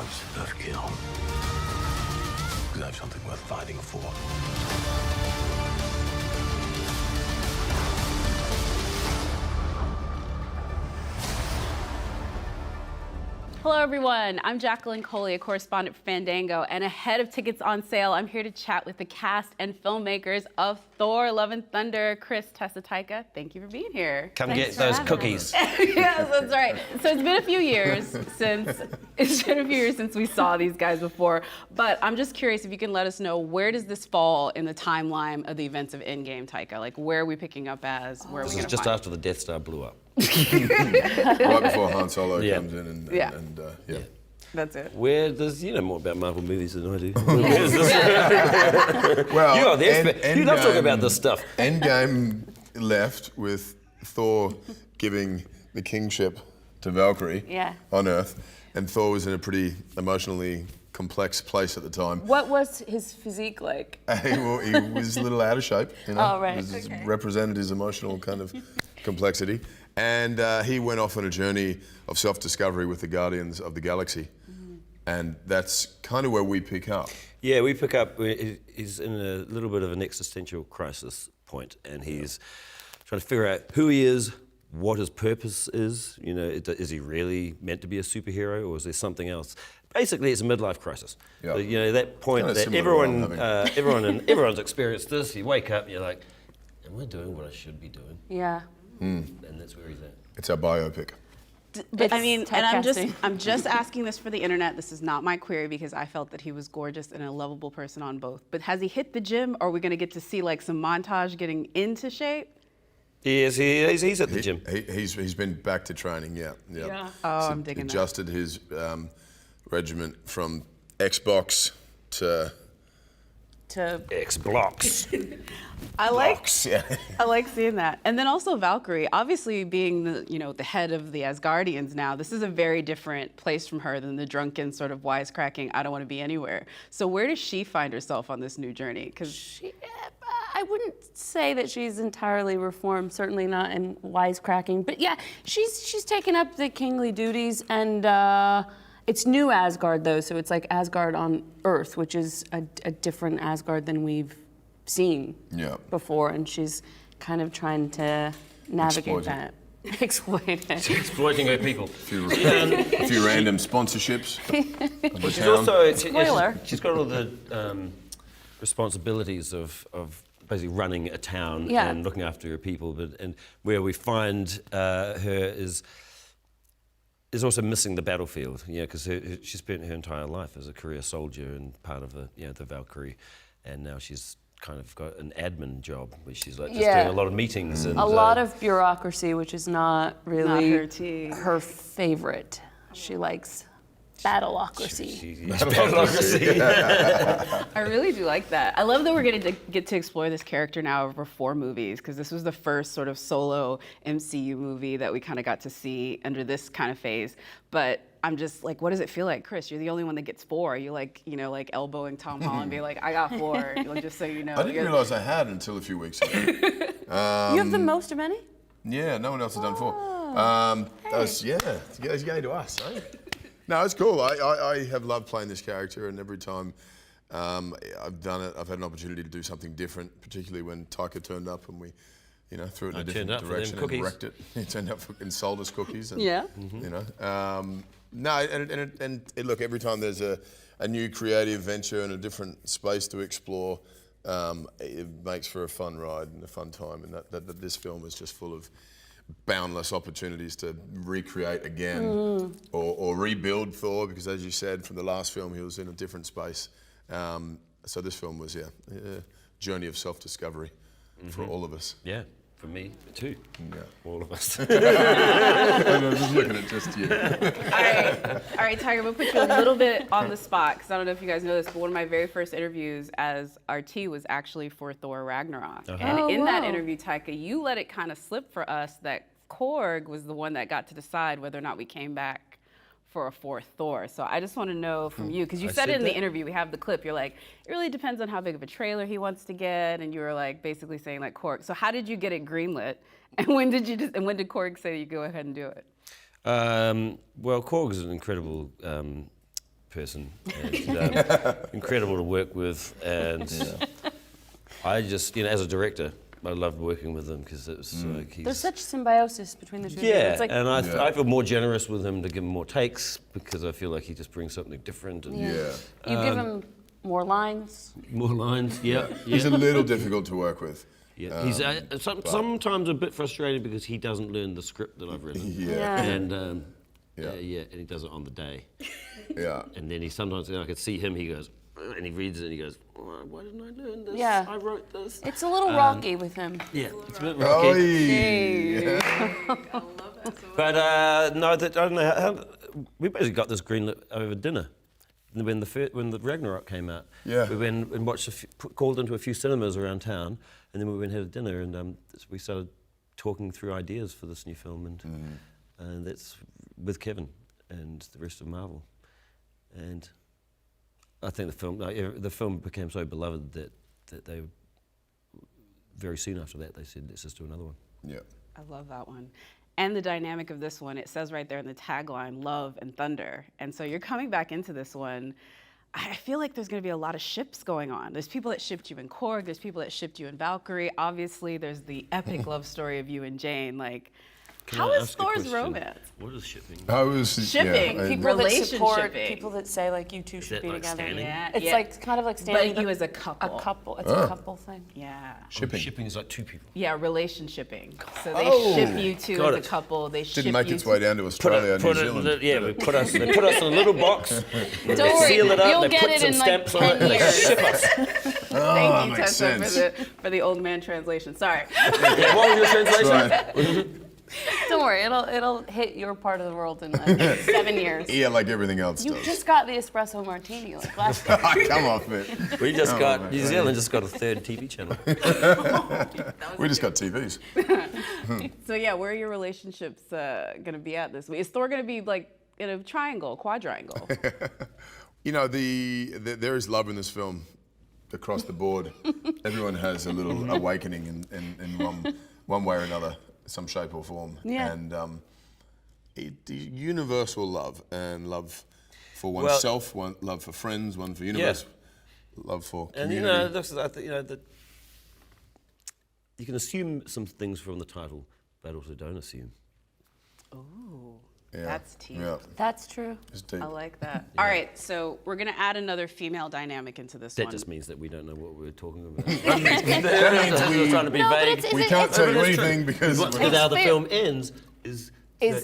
once got killed. Because I have something worth fighting for. Hello, everyone. I'm Jacqueline Coley, a correspondent for Fandango, and ahead of tickets on sale, I'm here to chat with the cast and filmmakers of Thor: Love and Thunder. Chris, Tessa, Taika, thank you for being here. Come get those cookies. Yes, that's right. So it's been a few years since we saw these guys before, but I'm just curious if you can let us know, where does this fall in the timeline of the events of Endgame, Taika? Like, where are we picking up as? Where are we This going is to just find? after the Death Star blew up. Right before Han Solo Yeah. comes in and Yeah. yeah. That's it. Where does, you know more about Marvel movies than I do. Where's this? Well, You are the expert. You love talking about this stuff. Endgame left with Thor giving the kingship to Valkyrie on Earth, and Thor was in a pretty emotionally complex place at the time. What was his physique like? He was a little out of shape, you know. Oh, right. It represented his emotional kind of complexity. And he went off on a journey of self-discovery with the Guardians of the Galaxy. And that's kind of where we pick up. Yeah, we pick up, he's in a little bit of an existential crisis point, and he's trying to figure out who he is, what his purpose is. You know, is he really meant to be a superhero, or is there something else? Basically, it's a midlife crisis. Yeah. You know, that point Kinda that similar to what I'm everyone's experienced this. You wake up and you're like, am I doing what I should be doing? Yeah. And that's where he's at. It's our biopic. But I mean, and typecasting. I'm just asking this for the internet. This is not my query, because I felt that he was gorgeous and a lovable person on both. But has he hit the gym? Or are we going to get to see like some montage getting into shape? He's at the gym. He's been back to training, yeah. Yeah. Oh, I'm digging that. Adjusted his regiment from Xbox to X-Blocks. I like box. Yeah. I like seeing that. And then also Valkyrie, obviously being the head of the Asgardians now, this is a very different place from her than the drunken sort of wisecracking, I don't want to be anywhere. So where does she find herself on this new journey? Because I wouldn't say that she's entirely reformed, certainly not in wisecracking. But yeah, she's taken up the kingly duties, and it's new Asgard though, so it's like Asgard on Earth, which is a different Asgard than we've seen before, and she's kind of trying to navigate that. Exploit it. She's exploiting her people. A few random sponsorships. She's also Spoiler. she's got all the responsibilities of basically running a town and looking after her people, and where we find her is also missing the battlefield, because she spent her entire life as a career soldier and part of the Valkyrie, and now she's kind of got an admin job where she's like just doing a lot of meetings and a lot of bureaucracy, which is not really her tea. her favorite. She likes battleocracy. I really do like that. I love that we're going to get to explore this character now over 4 movies, because this was the first sort of solo MCU movie that we kind of got to see under this kind of phase. But I'm just like, what does it feel like? Chris, you're the only one that gets 4. You like elbowing Tom Holland, be like, I got 4, just so you know. I didn't realize I had until a few weeks ago. You have the most of any? Yeah, no one else has done 4. It's going to us, eh? No, it's cool. I have loved playing this character, and every time I've done it, I've had an opportunity to do something different, particularly when Taika turned up and we threw it in a different direction and wrecked it. He turned up and sold us cookies. And, look, every time there's a new creative venture and a different space to explore, it makes for a fun ride and a fun time, and that this film is just full of boundless opportunities to recreate again or rebuild Thor, because as you said, from the last film he was in a different space. So this film was a journey of self-discovery for all of us. Yeah, for me too. Yeah. All of us. I'm just looking at just you. All right, Tiger, I'm gonna put you a little bit on the spot, because I don't know if you guys know this, but one of my very first interviews as RT was actually for Thor Ragnarok. And in that interview, Taika, you let it kind of slip for us that Korg was the one that got to decide whether or not we came back for a 4th Thor. So I just want to know from you, because you said it in the interview, we have the clip, you're like, it really depends on how big of a trailer he wants to get, and you were like basically saying like Korg. So how did you get it greenlit, and when did Korg say you go ahead and do it? Well, Korg is an incredible person, and incredible to work with, and I just, as a director, I loved working with him because it was like There's such symbiosis between the two of you. yeah, It's like, and I feel more generous with him to give him more takes because I feel like he just brings something different. And you give him more lines. more lines, yeah. He's a little difficult to work with. Yeah, he's sometimes a bit frustrated because he doesn't learn the script that I've written. And and he does it on the day. Yeah. And then he sometimes, I could see him, he goes, and he reads it and he goes, why didn't I learn this? Yeah. I wrote this. It's a little rocky with him. Yeah, it's a bit rocky. Hey. But no, I don't know how, we basically got this greenlit over dinner. When the Ragnarok came out, we went and watched called into a few cinemas around town, and then we went and had a dinner, and we started talking through ideas for this new film, and that's with Kevin and the rest of Marvel, and I think the film became so beloved that they very soon after that they said, let's just do another one. Yeah. I love that one. And the dynamic of this one, it says right there in the tagline, love and thunder. And so you're coming back into this one. I feel like there's going to be a lot of ships going on. There's people that shipped you in Korg. There's people that shipped you in Valkyrie. Obviously, there's the epic love story of you and Jane. Like, how is Thor's romance? What is shipping? Shipping. People that support, Relationship-ing. people that say like you two should be like together. standing? Yeah, It's yeah. like kind of like standing. But you as a couple. A couple. It's a couple thing. Yeah. Shipping is like two people. Yeah, relationshipping. So they ship you two Got as a it. couple. They ship Didn't make you its way down to Australia and New Zealand. They put us in a little box. They Don't worry, seal it up. you'll They get put it some in like stamps on it, 10 and they years. ship us. Thank you, makes Tessa, sense. for the old man translation. Sorry. Yeah, what was your translation? Right. Don't worry, it'll hit your part of the world in like 7 years. Yeah, like everything else You does. just got the espresso martini like last time. Come off it. We just got New Zealand just got a third TV channel. We just got TVs. So yeah, where are your relationships going to be at this week? Is Thor going to be like in a triangle, quadrangle? There is love in this film across the board. Everyone has a little awakening in one way or another, some shape or form. Yeah. And universal love, and love for oneself, love for friends, one for universe, love for community. And I think, that you can assume some things from the title, but also don't assume. Ooh, Yeah. that's deep. Yeah. That's true. It's deep. I like that. All right, so we're going to add another female dynamic into this That one. just means that we don't know what we're talking about. That means We're trying to be No, but vague. it's- we can't tell you But it's true. anything because But we're how the fair. film ends is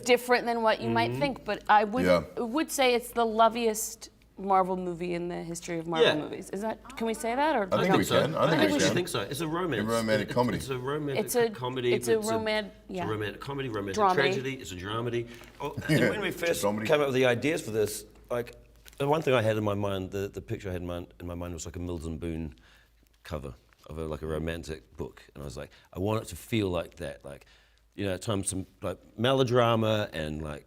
Different than what you might think, but I Yeah. would say it's the loviest Marvel movie in the history of Marvel Yeah. movies. Is that? Can we say that or? I think we can. I think we actually can. think so. It's a romance. A romantic comedy. It's a romantic It's a- comedy. it's a but roman- It's yeah. a romantic comedy, romantic Dramedy. tragedy. It's a dramedy. Oh, and when we first dramedy. came up with the ideas for this, like the one thing I had in my mind, the picture I had in my mind was like a Mills and Boon cover of like a romantic book, and I was like, I want it to feel like that, like. At times some like melodrama and like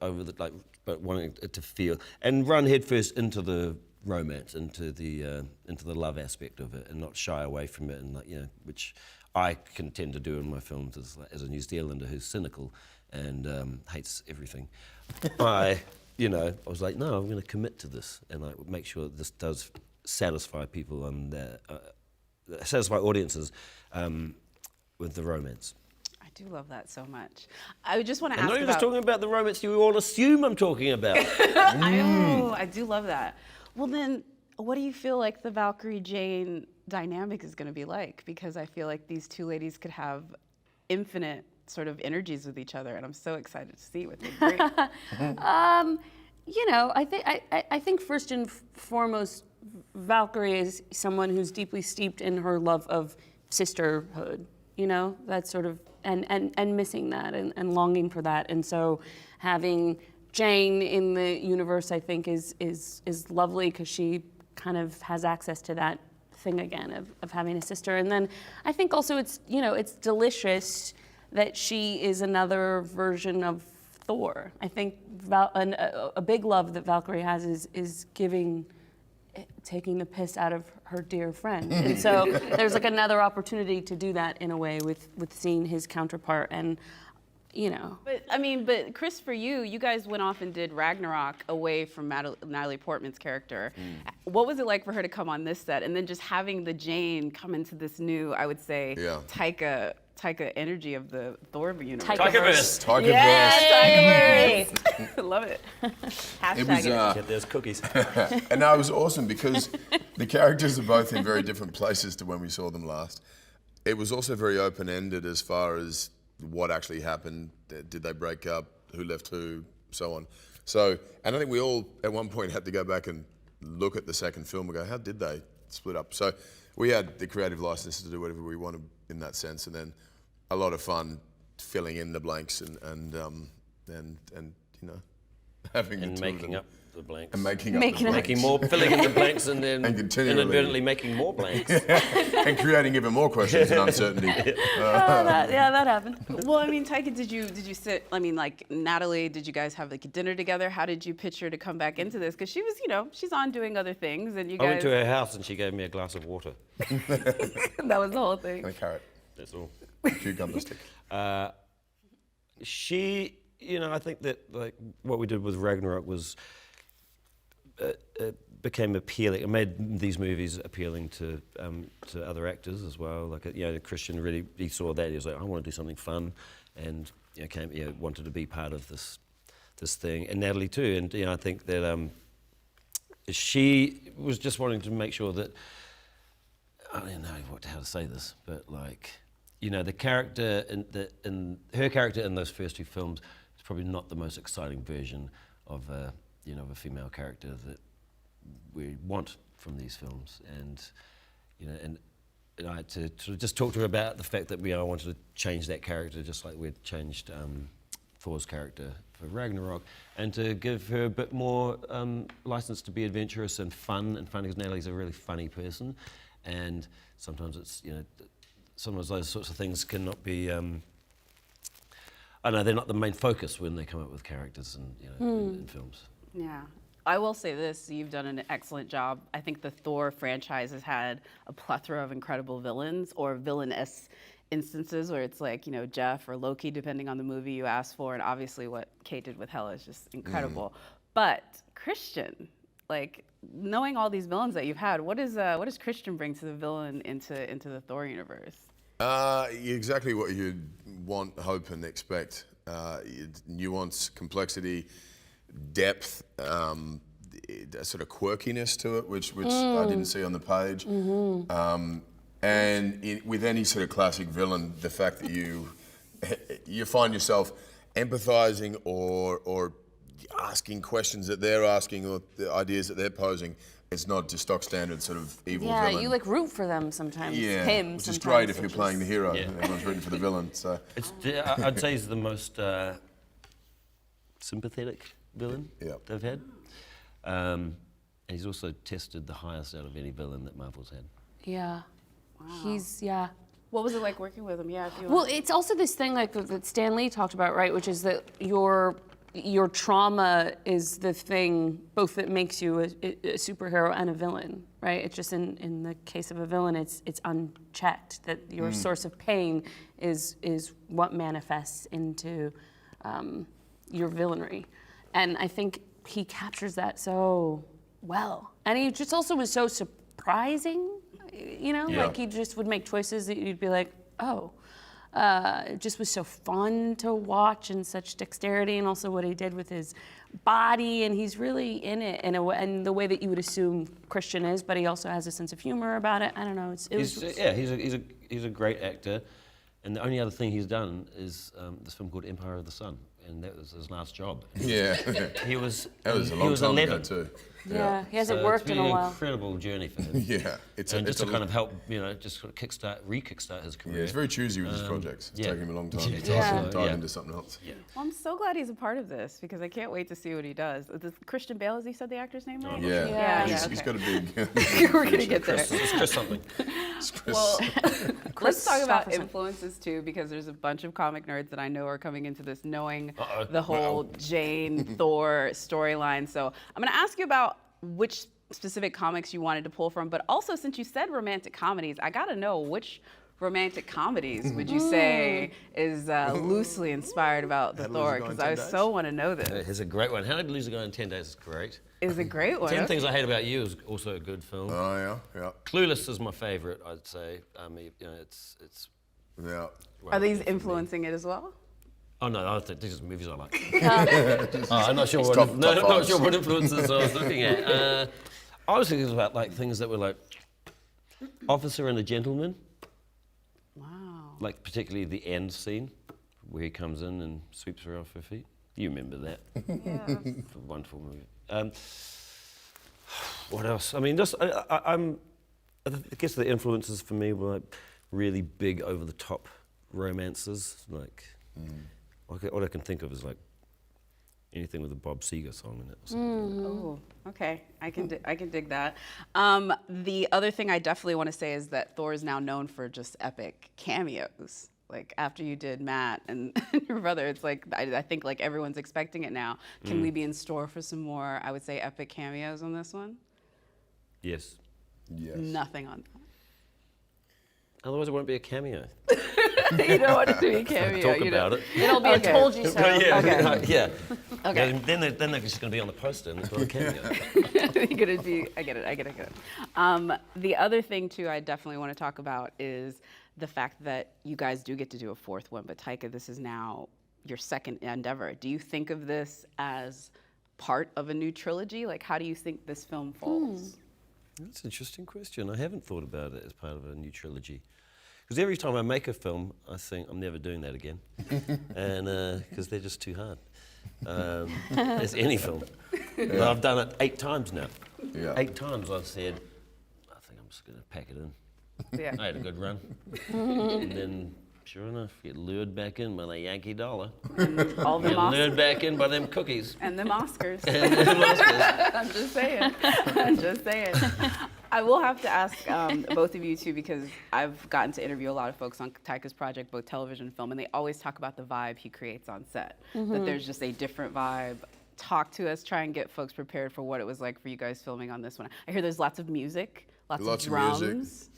but wanting it to feel and run headfirst into the romance, into the love aspect of it, and not shy away from it, and which I can tend to do in my films as a New Zealander who's cynical and hates everything. I was like, no, I'm going to commit to this and like make sure that this does satisfy people and satisfy audiences with the romance. I do love that so much. I just want to I'm ask not about... even just talking about the romance you all assume I'm talking about. I do love that. Well then, what do you feel like the Valkyrie-Jane dynamic is going to be like? Because I feel like these two ladies could have infinite sort of energies with each other, and I'm so excited to see what they bring. I think first and foremost, Valkyrie is someone who's deeply steeped in her love of sisterhood. That sort of and missing that and longing for that, and so having Jane in the universe, I think, is lovely because she kind of has access to that thing again of having a sister. And then I think also it's delicious that she is another version of Thor. I think a big love that Valkyrie has is taking the piss out of her dear friend. And so there's like another opportunity to do that in a way with seeing his counterpart. And you know. But I mean, but Chris, for you guys went off and did Ragnarok away from Natalie Portman's character. What was it like for her to come on this set, and then just having the Jane come into this new, I would say, Taika energy of the Thor universe? Taikaverse. Taikaverse. Yes, Taikaverse. Love it. Hashtag Get those cookies. And no, it was awesome because the characters are both in very different places to when we saw them last. It was also very open-ended as far as what actually happened. Did they break up? Who left who? So on. So, and I think we all at one point had to go back and look at the second film and go, how did they split up? So we had the creative license to do whatever we wanted in that sense, and then a lot of fun filling in the blanks and you know, having And the making up the blanks. and making up the blanks. Making more, filling in the blanks, and then And continually. inadvertently making more blanks. and creating even more questions and uncertainty. That happened. Well, I mean, Taika, did you sit? I mean, like Natalie, did you guys have like a dinner together? How did you pitch her to come back into this? Because she was, you know, she's on doing other things, and you I guys. went to her house and she gave me a glass of water. That was the whole thing. And a carrot, That's all. cucumber stick. She, you know, I think that like what we did with Ragnarok was became appealing. It made these movies appealing to other actors as well. Like, you know, Christian really, he saw that. He was like, I want to do something fun, and you know, wanted to be part of this thing. And Natalie too. And you know, I think that she was just wanting to make sure that, I don't know how to say this, but like, you know, the character in her character in those first two films is probably not the most exciting version of a female character that we want from these films. And you know, and I had to sort of just talk to her about the fact that I wanted to change that character, just like we'd changed Thor's character for Ragnarok, and to give her a bit more license to be adventurous and fun, because Natalie's a really funny person, and sometimes it's, you know, sometimes those sorts of things cannot be. I know they're not the main focus when they come up with characters and, you know, in films. Yeah. I will say this, you've done an excellent job. I think the Thor franchise has had a plethora of incredible villains or villainous instances where it's like, you know, Jeff or Loki, depending on the movie you ask for, and obviously what Kate did with Hela is just incredible. But Christian, like, knowing all these villains that you've had, what does Christian bring to the villain into the Thor universe? Exactly what you'd want, hope, and expect. Nuance, complexity, depth, a sort of quirkiness to it, which I didn't see on the page. And with any sort of classic villain, the fact that you find yourself empathizing or asking questions that they're asking or the ideas that they're posing. It's not just stock standard sort of evil villain. Yeah, you like root for them sometimes. Yeah, Him which is sometimes, great if you're playing the hero. Yeah. Everyone's rooting for the villain. So I'd say he's the most sympathetic villain they've had. And he's also tested the highest out of any villain that Marvel's had. Yeah. Wow. What was it like working with him? Yeah. Well, it's also this thing like that Stan Lee talked about, right? Which is that your trauma is the thing both that makes you a superhero and a villain, right? It's just in the case of a villain, it's unchecked, that your source of pain is what manifests into your villainry. And I think he captures that so well. And he just also was so surprising, you know? Like he just would make choices that you'd be like, oh. It just was so fun to watch, and such dexterity, and also what he did with his body, and he's really in it in a way, and the way that you would assume Christian is, but he also has a sense of humor about it. I don't know. He's a great actor, and the only other thing he's done is this film called Empire of the Sun, and that was his last job. yeah, He was that was a long time 11. ago too. Yeah, he hasn't So worked it's in been a an while. incredible journey for him. Yeah, And just to kind of help, you know, just sort of re-kickstart his career. Yeah, he's very choosy with his projects. It's taking him a long time to Yeah. dive into something else. Yeah. Well, I'm so glad he's a part of this because I can't wait to see what he does. Christian Bale, as he said the actor's name, right? Yeah, Yeah, he's okay. got a big. We're gonna get there. It's just something. Well, let's talk about Christopherson. influences too, because there's a bunch of comic nerds that I know are coming into this knowing Uh-oh. the whole Jane Thor storyline. So I'm gonna ask you about which specific comics you wanted to pull from, but also since you said romantic comedies, I gotta know which romantic comedies would you say is loosely inspired about the Thor? Because I so want to know this. It's a great one. How to Lose a Guy in 10 Days is great. Is a great one. 10 Things I Hate About You is also a good film. Oh yeah. Clueless is my favourite, I'd say. It's. Yeah. Are these influencing it as well? Oh no, I think these are movies I like. I'm not sure what. Not sure what influences I was looking at. I was thinking about like things that were like Officer and a Gentleman. Wow. Like particularly the end scene where he comes in and sweeps her off her feet. You remember that? Yeah. It's a wonderful movie. What else? I mean, I guess the influences for me were like really big, over the top romances. Like, what I can think of is like anything with a Bob Seger song in it. Or something. Oh, okay. I can dig that. The other thing I definitely want to say is that Thor is now known for just epic cameos. Like after you did Matt and your brother, it's like I think like everyone's expecting it now. Can we be in store for some more, I would say, epic cameos on this one? Yes. Yes. Nothing on that. Otherwise, it won't be a cameo. You don't want it to be a cameo. Talk about it. It'll be a told you so. Yeah. Okay. Yeah. Okay. Then they're just going to be on the poster and it's not a cameo. You're gonna be. I get it. The other thing too, I definitely want to talk about is the fact that you guys do get to do a fourth one, but Taika, this is now your second endeavor. Do you think of this as part of a new trilogy? Like, how do you think this film falls? That's an interesting question. I haven't thought about it as part of a new trilogy. Because every time I make a film, I think I'm never doing that again. And because they're just too hard. As any film. But I've done it 8 times now. Yeah. 8 times I've said, I think I'm just going to pack it in. Yeah. I had a good run. And then, sure enough, get lured back in by the Yankee dollar. All the Get Oscars. lured back in by them cookies. And them Oscars. And them Oscars. I'm just saying. I'm just saying. I will have to ask both of you too, because I've gotten to interview a lot of folks on Taika's project, both television and film, and they always talk about the vibe he creates on set. That there's just a different vibe. Talk to us, try and get folks prepared for what it was like for you guys filming on this one. I hear there's lots of music, lots of drums. Music.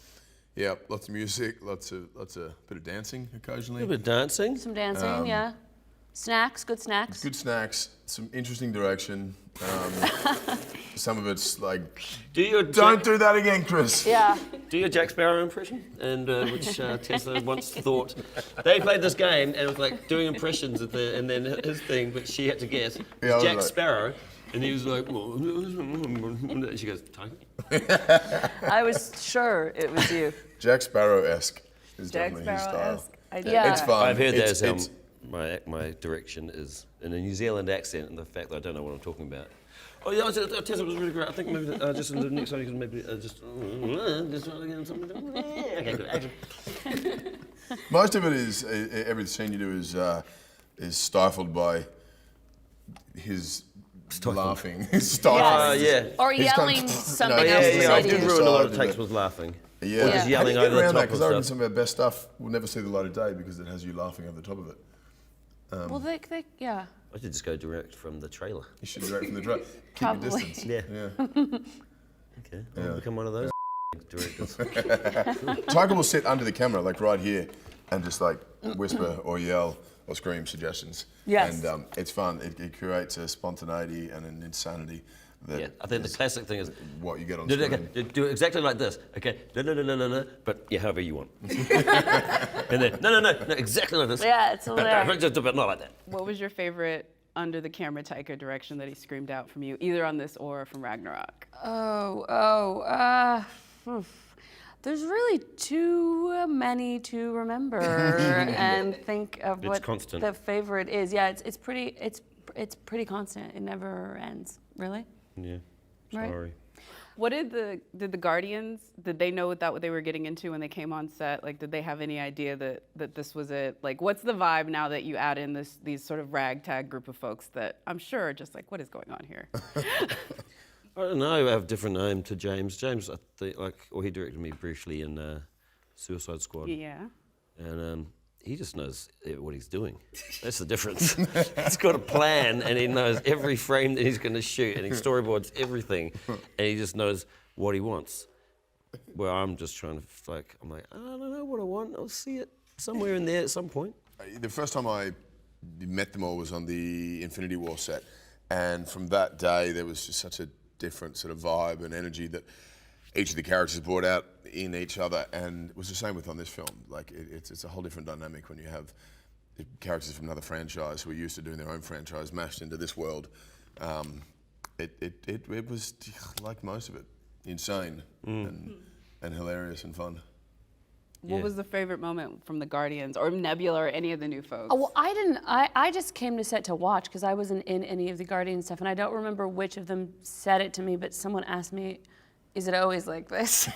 Yeah, lots of music, lots of bit of dancing occasionally. A bit of dancing. Some dancing, yeah. Snacks, good snacks. Good snacks, some interesting direction. Some of it's like, don't do that again, Chris. Yeah. Do your Jack Sparrow impression, and which Tesla once thought. They played this game, and it was like doing impressions and then his thing, but she had to guess. Yeah, Jack right. Sparrow, and he was like, and she goes, Taika? I was sure it was you. Jack Sparrow-esque is Jack definitely his style. Sparrow-esque. Yeah. It's fun. I've heard It's- that it's- my direction is in a New Zealand accent, and the fact that I don't know what I'm talking about. Oh yeah, Tesla was really great. I think maybe just in the next one you can maybe just try to get something. Okay, good. Action. Most of it is every scene you do is stifled by his laughing. Stifled. Yeah. Or He's kind yelling of- something Yeah, else. I beside did you. ruin a lot of takes with laughing. Yeah. Or just Yeah. yelling How do you over get the around that? top Because of I reckon stuff. some of our best stuff will never see the light of day because it has you laughing over the top of it. Well, yeah. I should just go direct from the trailer. You should direct from the drop. Keep Probably. your distance. Yeah. Yeah. Okay. I'll become one of those directors. Tiger will sit under the camera, like right here, and just like whisper or yell or scream suggestions. Yes. And it's fun. It creates a spontaneity and an insanity that Yeah, I think the is classic thing is what you get on do screen. it exactly like this. Okay, no, but yeah, however you want. And then no, exactly like this. Yeah, it's all there. But not like that. What was your favorite under the camera Taika direction that he screamed out from you, either on this or from Ragnarok? There's really too many to remember and think of It's what constant. the favorite is. Yeah, it's pretty constant. It never ends. Really? Yeah. Right. Sorry. What did the Guardians, did they know what they were getting into when they came on set? Like, did they have any idea that this was it? Like, what's the vibe now that you add in these sort of ragtag group of folks that I'm sure are just like, what is going on here? I don't know. I have a different name to James. James, I think, he directed me briefly in Suicide Squad. Yeah. And he just knows what he's doing. That's the difference. He's got a plan, and he knows every frame that he's going to shoot, and he storyboards everything, and he just knows what he wants. where I'm just trying to, like, I'm like, I don't know what I want. I'll see it somewhere in there at some point. The first time I met them all was on the Infinity War set. And from that day, there was just such a different sort of vibe and energy that each of the characters brought out in each other. And it was the same with on this film. Like, it's a whole different dynamic when you have characters from another franchise who are used to doing their own franchise mashed into this world. It was, like most of it, insane and hilarious and fun. What was the favorite moment from the Guardians or Nebula or any of the new folks? Oh, well, I didn't. I just came to set to watch because I wasn't in any of the Guardian stuff, and I don't remember which of them said it to me. But someone asked me, "Is it always like this?"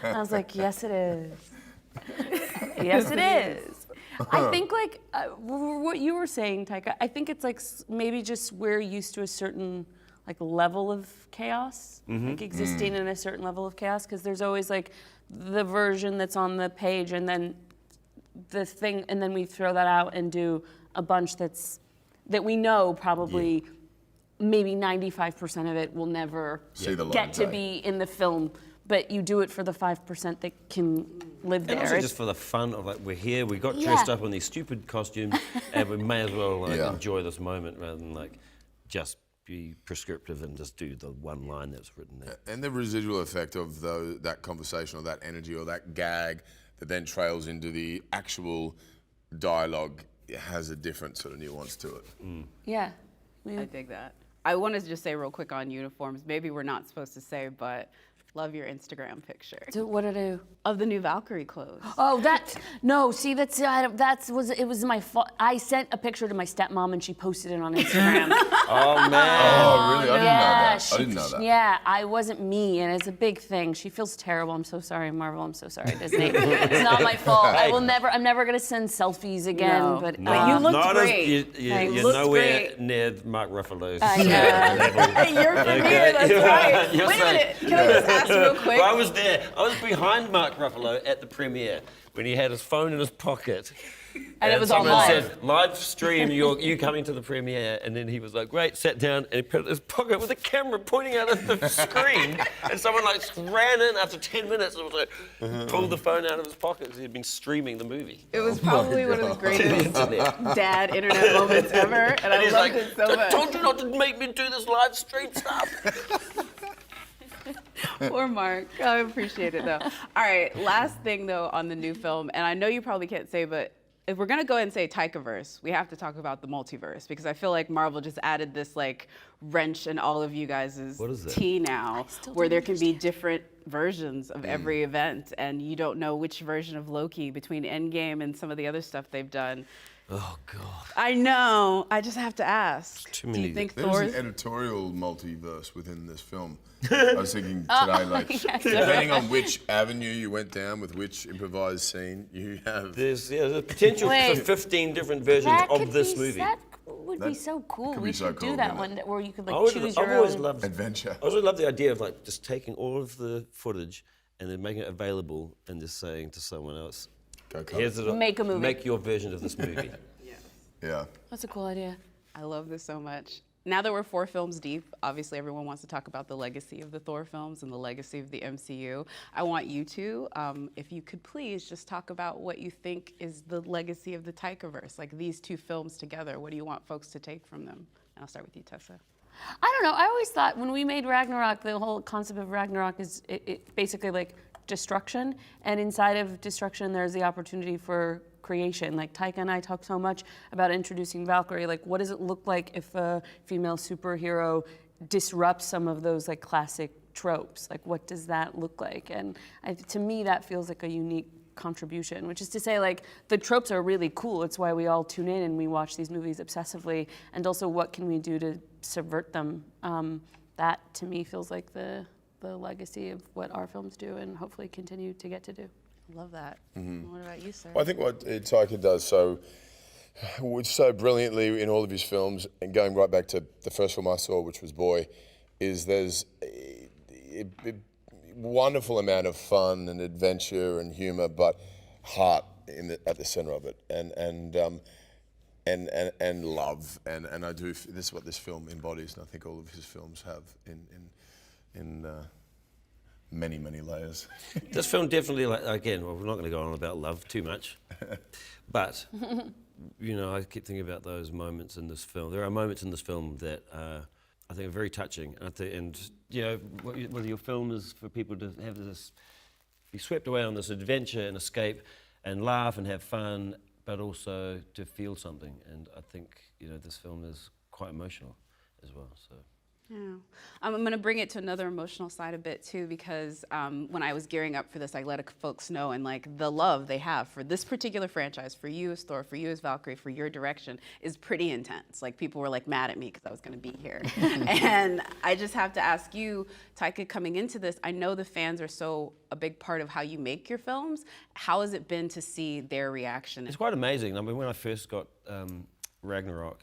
I was like, "Yes, it is. Yes, it is." I think like what you were saying, Taika. I think it's like maybe just we're used to a certain like level of chaos, like existing in a certain level of chaos, because there's always like the version that's on the page and then the thing, and then we throw that out and do a bunch that we know probably maybe 95% of it will never get to be in the film, but you do it for the 5% that can live there. And also just for the fun of, like, we're here, we got dressed up in these stupid costumes, and we may as well enjoy this moment rather than like just be prescriptive and just do the one line that's written there. And the residual effect of that conversation or that energy or that gag that then trails into the actual dialogue has a different sort of nuance to it. Yeah. I dig that. I wanted to just say real quick on uniforms, maybe we're not supposed to say, but love your Instagram picture. So what did I do? Of the new Valkyrie clothes. Oh, it was my fault. I sent a picture to my stepmom and she posted it on Instagram. Oh, man. Oh, really? I didn't know that. Yeah, I wasn't me, and it's a big thing. She feels terrible. I'm so sorry, Marvel. I'm so sorry, Disney. It's not my fault. I'm never gonna send selfies again. No. But You looked great. You're nowhere near Mark Ruffalo's level. You're familiar, that's right. You're Wait a saying- minute, can I just ask real quick? Well, I was there. I was behind Mark Ruffalo at the premiere when he had his phone in his pocket. And it was someone online. said, live stream, you coming to the premiere. And then he was like, great, sat down and he put it in his pocket with a camera pointing out at the screen. And someone like ran in after 10 minutes and was like, pulled the phone out of his pocket because he'd been streaming the movie. It was probably one of the greatest dad internet moments ever, and I he's loved like, it so much. I told you not to make me do this live stream stuff. Poor Mark. I appreciate it though. All right, last thing though on the new film, and I know you probably can't say, but if we're gonna go ahead and say Taikaverse, we have to talk about the multiverse because I feel like Marvel just added this like wrench in all of you guys' tea now, where there can be different versions of every event, and you don't know which version of Loki between Endgame and some of the other stuff they've done. Oh, God. I know. I just have to ask. Too Do many. you think There's Thor's... an editorial multiverse within this film. I was thinking today, like, depending on which avenue you went down with which improvised scene, you have... There's the potential for 15 different versions of this movie. That would be so cool. could We be so should cool, do that wouldn't one it? where you could like choose your I've always own. loved adventure. I always loved the idea of like just taking all of the footage and then making it available and just saying to someone else, Go "Here's it. Make a movie." Make your version of this movie." Yeah. That's a cool idea. I love this so much. Now that we're 4 films deep, obviously everyone wants to talk about the legacy of the Thor films and the legacy of the MCU. I want you to, if you could please just talk about what you think is the legacy of the Taikaverse, like these 2 films together. What do you want folks to take from them? And I'll start with you, Tessa. I don't know. I always thought when we made Ragnarok, the whole concept of Ragnarok is it basically like destruction, and inside of destruction, there's the opportunity for creation. Like Taika and I talk so much about introducing Valkyrie. Like, what does it look like if a female superhero disrupts some of those like classic tropes? Like, what does that look like? And to me, that feels like a unique contribution, which is to say, like, the tropes are really cool. It's why we all tune in and we watch these movies obsessively. And also, what can we do to subvert them? That, to me, feels like the legacy of what our films do and hopefully continue to get to do. Love that. What about you, sir? Well, I think what Taika does so brilliantly in all of his films, and going right back to the first film I saw, which was Boy, is there's a wonderful amount of fun and adventure and humor, but heart at the center of it, and love, and I do. This is what this film embodies, and I think all of his films have in many, many layers. This film definitely, like, again, well, we're not going to go on about love too much, but you know, I keep thinking about those moments in this film. There are moments in this film that I think are very touching, and you know, whether your film is for people to have this, be swept away on this adventure and escape, and laugh and have fun, but also to feel something. And I think, you know, this film is quite emotional as well. So. Yeah. I'm going to bring it to another emotional side a bit too, because when I was gearing up for this, I let folks know, and like the love they have for this particular franchise, for you as Thor, for you as Valkyrie, for your direction, is pretty intense. Like people were like mad at me because I was going to be here. And I just have to ask you, Taika, coming into this, I know the fans are so a big part of how you make your films. How has it been to see their reaction? It's quite amazing. I mean, when I first got Ragnarok,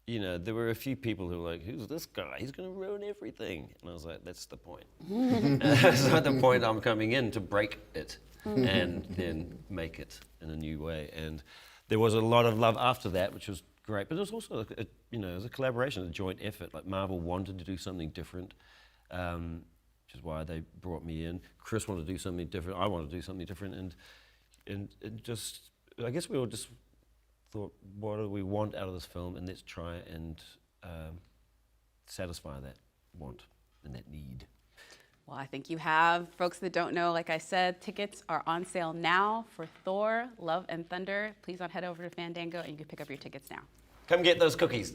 you know, there were a few people who were like, who's this guy? He's going to ruin everything. And I was like, that's the point. That's not the point. I'm coming in to break it and then make it in a new way. And there was a lot of love after that, which was great. But it was also, you know, it was a collaboration, a joint effort. Like Marvel wanted to do something different, which is why they brought me in. Chris wanted to do something different. I wanted to do something different. And it just, I guess we all just thought, what do we want out of this film, and let's try and satisfy that want and that need. Well, I think you have. Folks that don't know, like I said, tickets are on sale now for Thor, Love and Thunder. Please head over to Fandango and you can pick up your tickets now. Come get those cookies.